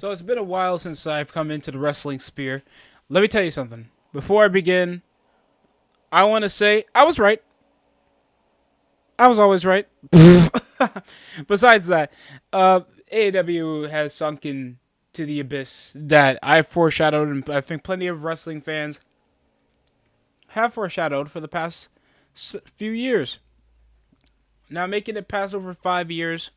So it's been a while since I've come into the wrestling sphere. Let me tell you something. Before I begin, I want to say I was right. I was always right. Besides that, AEW has sunk into the abyss that I foreshadowed, and I think plenty of wrestling fans have foreshadowed for the past few years. Now, making it past over 5 years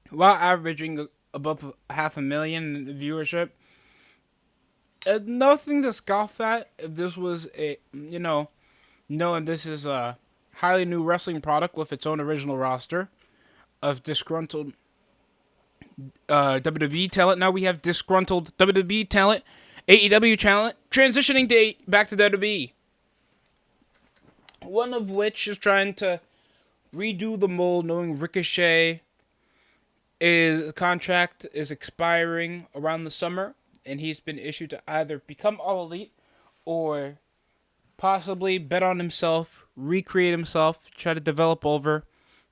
while averaging above half a million in viewership, nothing to scoff at. If this was knowing this is a highly new wrestling product with its own original roster of disgruntled WWE talent. Now we have disgruntled WWE talent, AEW talent, transitioning back to WWE. One of which is trying to redo the mold, knowing Ricochet is contract is expiring around the summer, and he's been issued to either become All Elite or possibly bet on himself, recreate himself, try to develop over,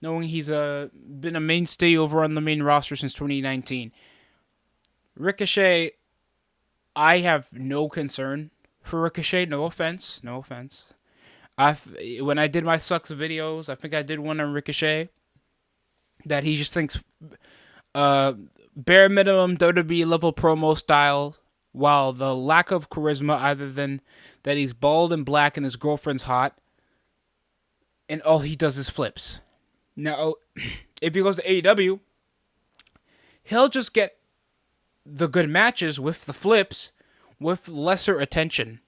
knowing he's been a mainstay over on the main roster since 2019. Ricochet, I have no concern for Ricochet. No offense, no offense. When I did my sucks videos, I think I did one on Ricochet that he just thinks bare minimum WWE level promo style, while the lack of charisma, other than that he's bald and black and his girlfriend's hot, and all he does is flips. Now, if he goes to AEW, he'll just get the good matches with the flips with lesser attention.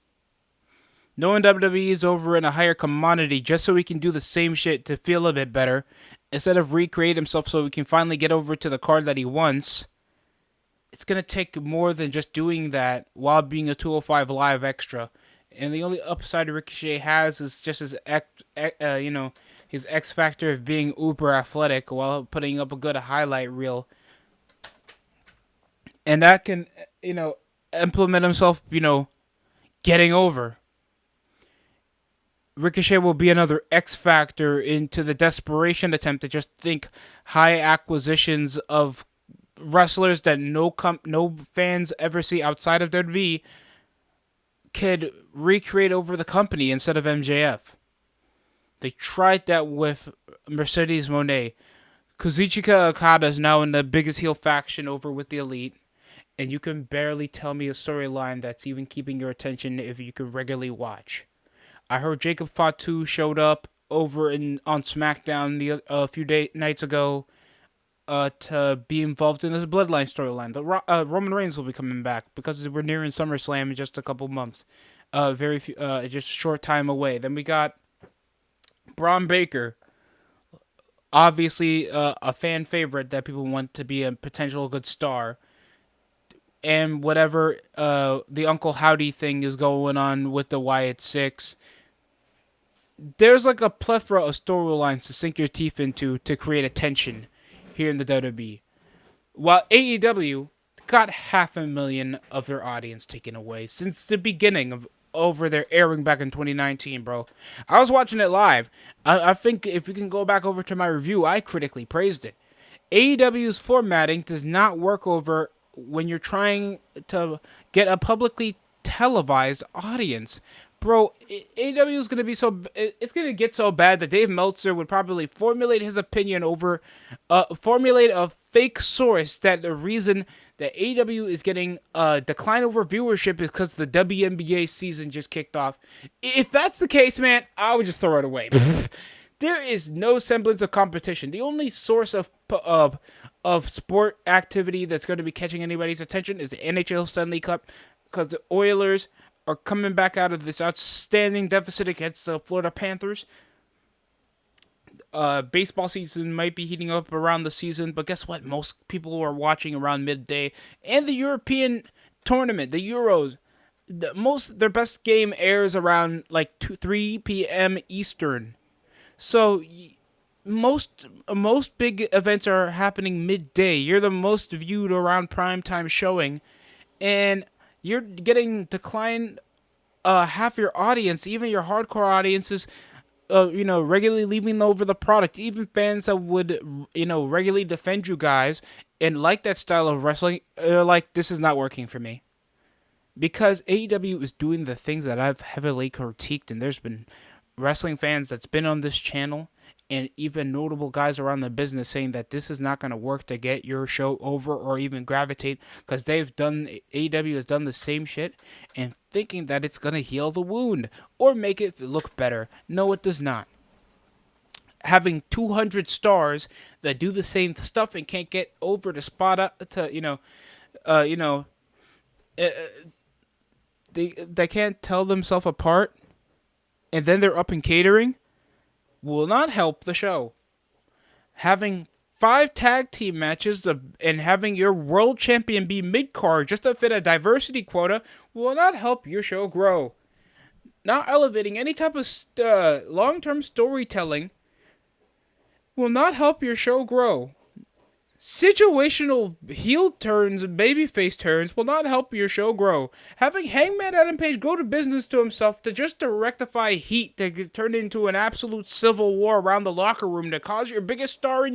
Knowing WWE is over in a higher commodity just so he can do the same shit to feel a bit better, instead of recreate himself so he can finally get over to the card that he wants, it's going to take more than just doing that while being a 205 Live extra. And the only upside Ricochet has is just his his X factor of being uber athletic while putting up a good highlight reel. And that can, implement himself, getting over. Ricochet will be another X factor into the desperation attempt to just think high acquisitions of wrestlers that no fans ever see outside of WWE could recreate over the company instead of MJF. They tried that with Mercedes Moné. Kazuchika Okada is now in the biggest heel faction over with the Elite, and you can barely tell me a storyline that's even keeping your attention if you can regularly watch. I heard Jacob Fatu showed up over on SmackDown a few nights ago to be involved in this Bloodline storyline. Roman Reigns will be coming back because we're nearing SummerSlam in just a couple months. Just a short time away. Then we got Braun Baker, obviously a fan favorite that people want to be a potential good star. And whatever the Uncle Howdy thing is going on with the Wyatt Six, there's like a plethora of storylines to sink your teeth into to create attention here in the WWE. While AEW got 500,000 of their audience taken away since the beginning of over their airing back in 2019, bro. I was watching it live. I think if we can go back over to my review, I critically praised it. AEW's formatting does not work over when you're trying to get a publicly televised audience. Bro, AEW is going to be it's going to get so bad that Dave Meltzer would probably formulate his opinion over, formulate a fake source that the reason that AEW is getting a decline over viewership is because the WNBA season just kicked off. If that's the case, man, I would just throw it away. There is no semblance of competition. The only source of sport activity that's going to be catching anybody's attention is the NHL Stanley Cup, because the Oilers are coming back out of this outstanding deficit against the Florida Panthers. Baseball season might be heating up around the season, but guess what? Most people are watching around midday. And the European tournament, the Euros, their best game airs around like 3 p.m. Eastern. So most big events are happening midday. You're the most viewed around primetime showing, and you're getting declined half your audience, even your hardcore audiences, regularly leaving over the product. Even fans that would, regularly defend you guys and like that style of wrestling, are like, this is not working for me. Because AEW is doing the things that I've heavily critiqued, and there's been wrestling fans that's been on this channel and even notable guys around the business saying that this is not going to work to get your show over or even gravitate, because AEW has done the same shit and thinking that it's going to heal the wound or make it look better. No, it does not. Having 200 stars that do the same stuff and can't get over to spot up to, uh, they can't tell themselves apart, and then they're up in catering, will not help the show. Having 5 tag team matches and having your world champion be mid card just to fit a diversity quota will not help your show grow. Not elevating any type of long term storytelling will not help your show grow. Situational heel turns and babyface turns will not help your show grow. Having Hangman Adam Page go to business to himself to rectify heat that could turn into an absolute civil war around the locker room to cause your biggest star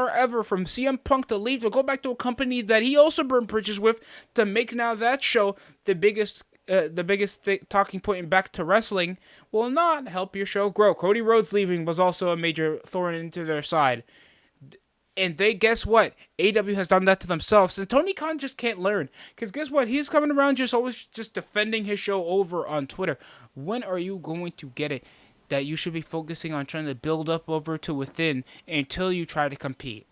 ever from CM Punk to leave to go back to a company that he also burned bridges with to make now that show the biggest talking point in back to wrestling will not help your show grow. Cody Rhodes leaving was also a major thorn into their side. And guess what? AEW has done that to themselves. And Tony Khan just can't learn. Because guess what? He's coming around always defending his show over on Twitter. When are you going to get it that you should be focusing on trying to build up over to within until you try to compete?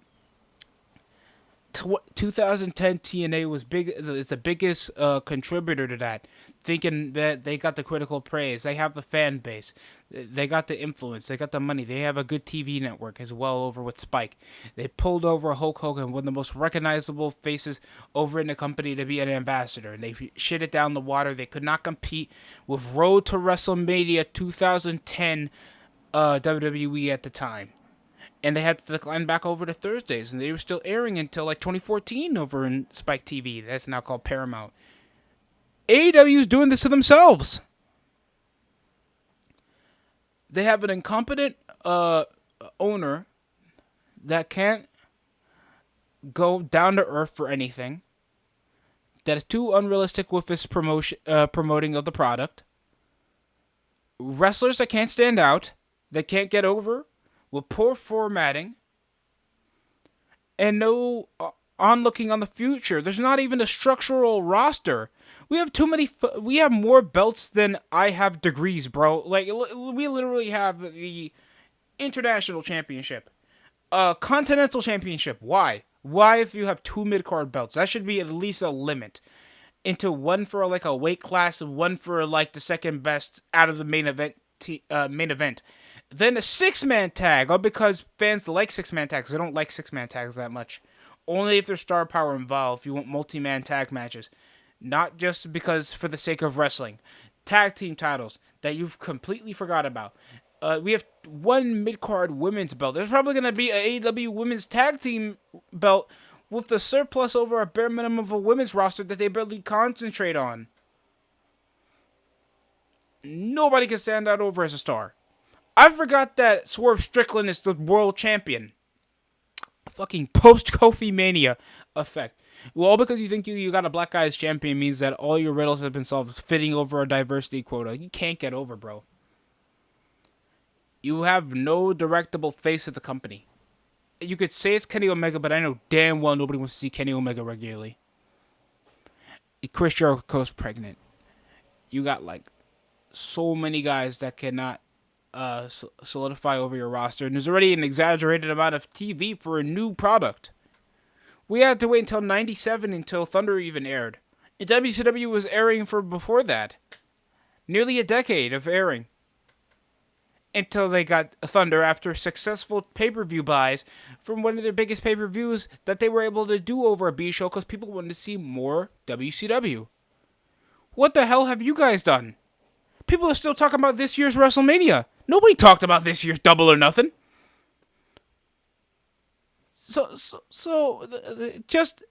2010 TNA was big. It's the biggest contributor to that. Thinking that they got the critical praise, they have the fan base, they got the influence, they got the money, they have a good TV network as well over with Spike. They pulled over Hulk Hogan, one of the most recognizable faces over in the company, to be an ambassador, and they shit it down the water. They could not compete with Road to WrestleMania 2010 WWE at the time. And they had to decline back over to Thursdays, and they were still airing until like 2014 over in Spike TV. That's now called Paramount. AEW is doing this to themselves. They have an incompetent owner that can't go down to earth for anything, that is too unrealistic with his promoting of the product. Wrestlers that can't stand out, that can't get over, with poor formatting, and no onlooking on the future. There's not even a structural roster. We have we have more belts than I have degrees, bro. Like, we literally have the International Championship, Continental Championship. Why? Why, if you have 2 mid-card belts? That should be at least a limit. Into one for like a weight class and one for like the second best out of the main event. Then a 6-man tag, all because fans like 6-man tags. They don't like 6-man tags that much. Only if there's star power involved. If you want multi-man tag matches. Not just because for the sake of wrestling. Tag team titles that you've completely forgot about. We have 1 mid-card women's belt. There's probably going to be a AEW women's tag team belt with the surplus over a bare minimum of a women's roster that they barely concentrate on. Nobody can stand out over as a star. I forgot that Swerve Strickland is the world champion. Fucking post-Kofi Mania effect. Well, all because you think you got a black guy as champion means that all your riddles have been solved, fitting over a diversity quota. You can't get over, bro. You have no directable face of the company. You could say it's Kenny Omega, but I know damn well nobody wants to see Kenny Omega regularly. Chris Jericho's pregnant. You got like so many guys that cannot solidify over your roster, and there's already an exaggerated amount of TV for a new product. We had to wait until 97 until Thunder even aired. And WCW was airing for before that. Nearly a decade of airing. Until they got Thunder after successful pay-per-view buys from one of their biggest pay-per-views that they were able to do over a B show because people wanted to see more WCW. What the hell have you guys done? People are still talking about this year's WrestleMania. Nobody talked about this year's Double or Nothing. So just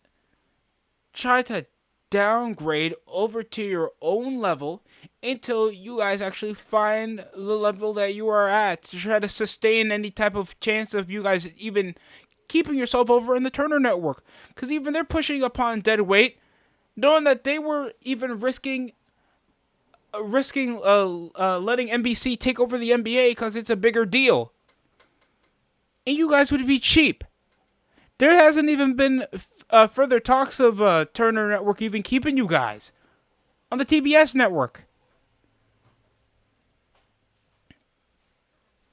try to downgrade over to your own level until you guys actually find the level that you are at to try to sustain any type of chance of you guys even keeping yourself over in the Turner Network. Because even they're pushing upon dead weight, knowing that they were even risking letting NBC take over the NBA because it's a bigger deal. And you guys would be cheap. There hasn't even been further talks of Turner Network even keeping you guys on the TBS network.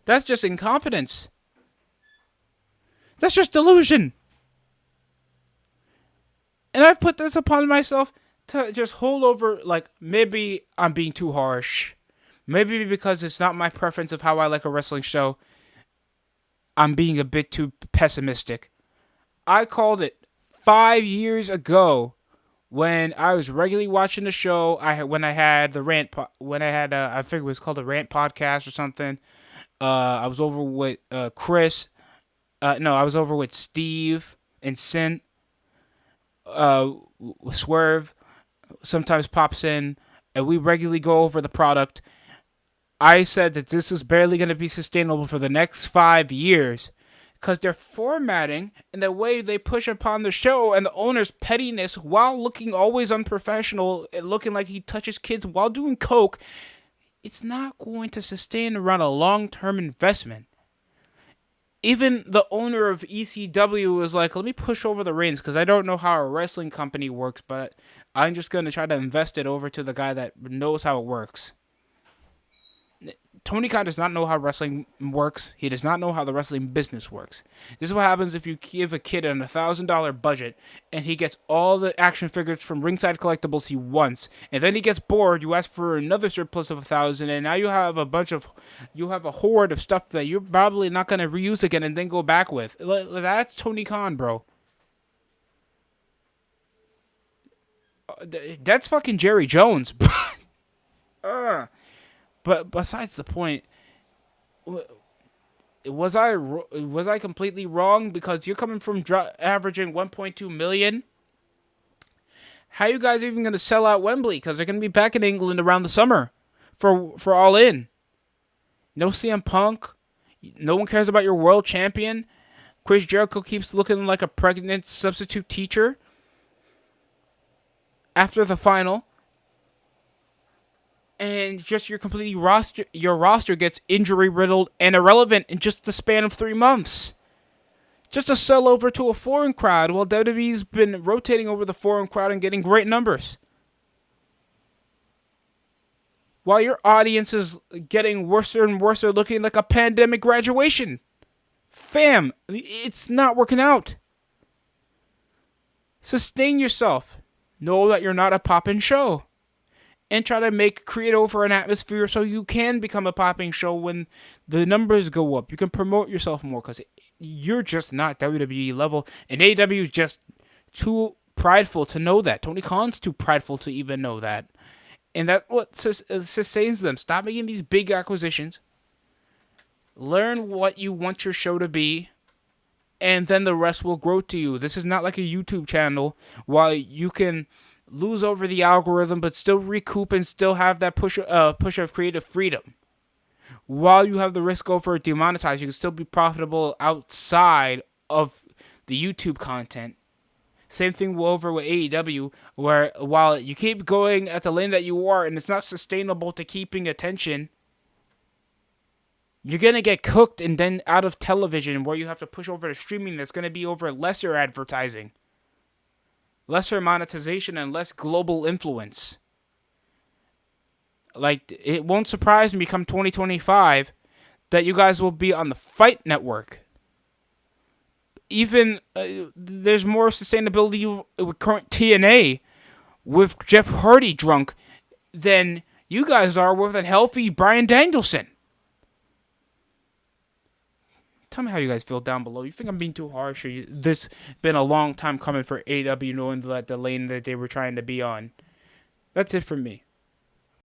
That's just incompetence. That's just delusion. And I've put this upon myself to just hold over, like, maybe I'm being too harsh. Maybe because it's not my preference of how I like a wrestling show, I'm being a bit too pessimistic. I called it 5 years ago when I was regularly watching the show. When I had the rant, I think it was called a rant podcast or something. I was over with Chris. No, I was over with Steve and Sin. Swerve sometimes pops in, and we regularly go over the product. I said that this is barely going to be sustainable for the next 5 years because they're formatting and the way they push upon the show and the owner's pettiness while looking always unprofessional and looking like he touches kids while doing coke. It's not going to sustain around a long-term investment. Even the owner of ECW was like, let me push over the reins because I don't know how a wrestling company works, but I'm just going to try to invest it over to the guy that knows how it works. Tony Khan does not know how wrestling works. He does not know how the wrestling business works. This is what happens if you give a kid an $1,000 budget and he gets all the action figures from Ringside Collectibles he wants, and then he gets bored. You ask for another surplus of 1,000, and now you have a horde of stuff that you're probably not gonna reuse again and then go back with. That's Tony Khan, bro. That's fucking Jerry Jones. But besides the point, was I completely wrong? Because you're coming from averaging 1.2 million. How are you guys even going to sell out Wembley? Because they're going to be back in England around the summer for All In. No CM Punk. No one cares about your world champion. Chris Jericho keeps looking like a pregnant substitute teacher after the final. And just your roster gets injury riddled and irrelevant in just the span of 3 months. Just to sell over to a foreign crowd while WWE's been rotating over the foreign crowd and getting great numbers. While your audience is getting worse and worse, looking like a pandemic graduation. Fam, it's not working out. Sustain yourself. Know that you're not a poppin' show. And try to create over an atmosphere so you can become a popping show when the numbers go up. You can promote yourself more because you're just not WWE level. And AEW is just too prideful to know that. Tony Khan's too prideful to even know that. And that's what sustains them. Stop making these big acquisitions. Learn what you want your show to be. And then the rest will grow to you. This is not like a YouTube channel while you can lose over the algorithm, but still recoup and still have that push of creative freedom. While you have the risk over demonetized, you can still be profitable outside of the YouTube content. Same thing over with AEW, where while you keep going at the lane that you are and it's not sustainable to keeping attention, you're going to get cooked and then out of television where you have to push over to streaming that's going to be over lesser advertising. Lesser monetization and less global influence. Like, it won't surprise me come 2025 that you guys will be on the Fight Network. Even there's more sustainability with current TNA with Jeff Hardy drunk than you guys are with a healthy Bryan Danielson. Tell me how you guys feel down below. You think I'm being too harsh, or this been a long time coming for AEW, knowing that the lane that they were trying to be on? That's it for me.